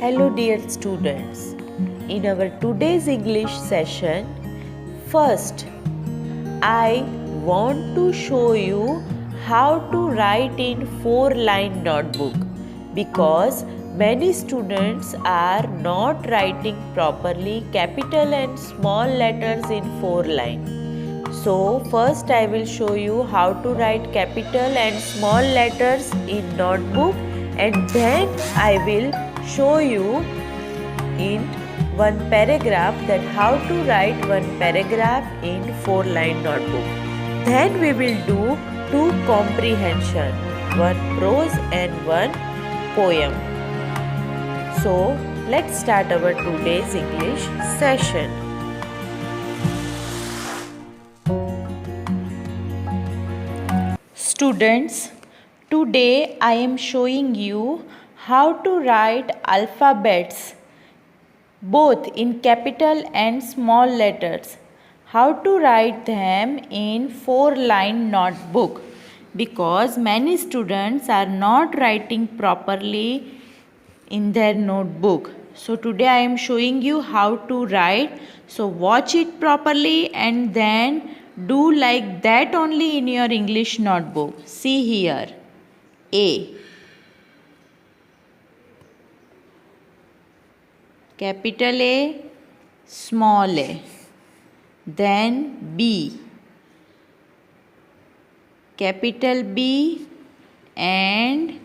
Hello dear students. In our today's English session, first I want to show you how to write in 4-line notebook because many students are not writing properly capital and small letters in 4-line. So first I will show you how to write capital and small letters in notebook, and then I will show you in one paragraph that how to write one paragraph in 4-line notebook. Then we will do two comprehension, one prose and one poem. So let's start our today's English session. Students, today I am showing you how to write alphabets both in capital and small letters. How to write them in 4-line notebook because many students are not writing properly in their notebook. So today I am showing you how to write. So watch it properly and then do like that only in your English notebook. See here. A. Capital A, small a. Then B. Capital B and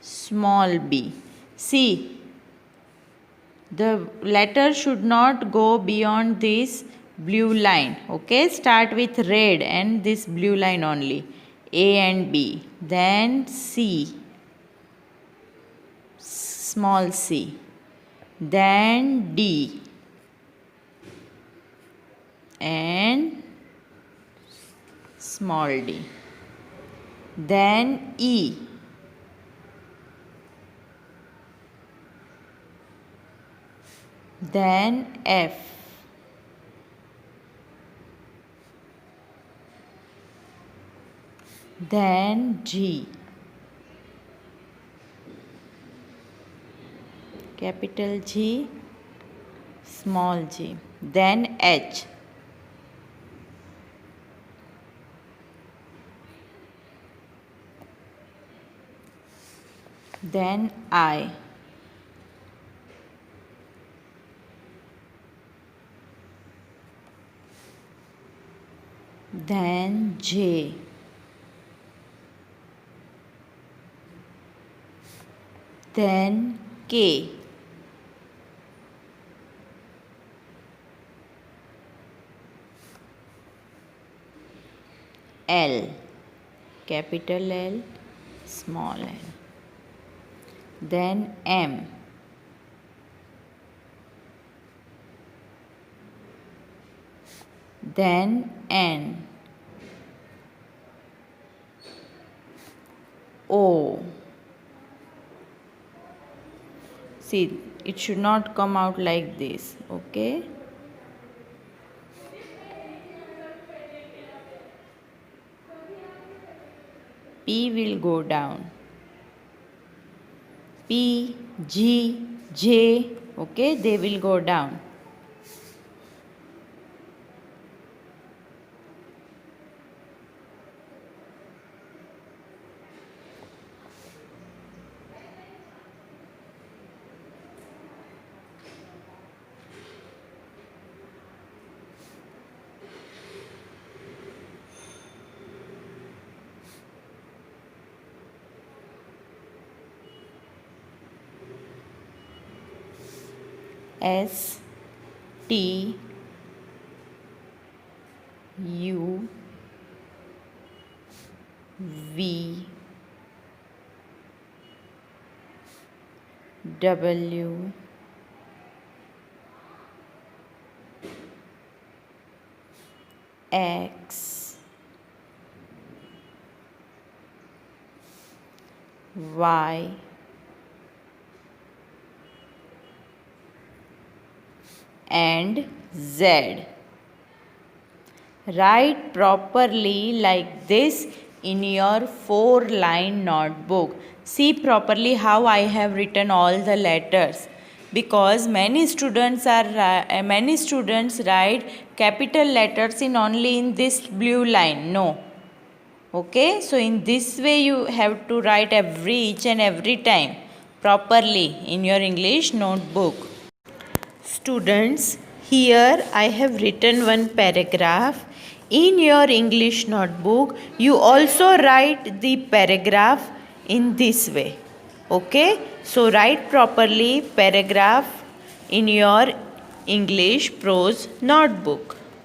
small b. See, the letter should not go beyond this blue line. Okay, start with red and this blue line only. A and B. Then C. Small c. Then D. And small d. Then E. Then F. Then G. Capital G, small g. Then H. Then I. Then J. Then K. L. Capital L, small l. Then M. Then N. O. See, it should not come out like this, okay? P will go down. P, G, J, okay, they will go down. S, T, U, V, W, X, Y, and Z. Write properly like this in your 4-line notebook. See properly how I have written all the letters. because many students write capital letters in only in this blue line. No. Okay, so in this way you have to write each and every time properly in your English notebook. Students, here I have written one paragraph. In your English notebook, you also write the paragraph in this way. Okay, so write properly paragraph in your English prose notebook.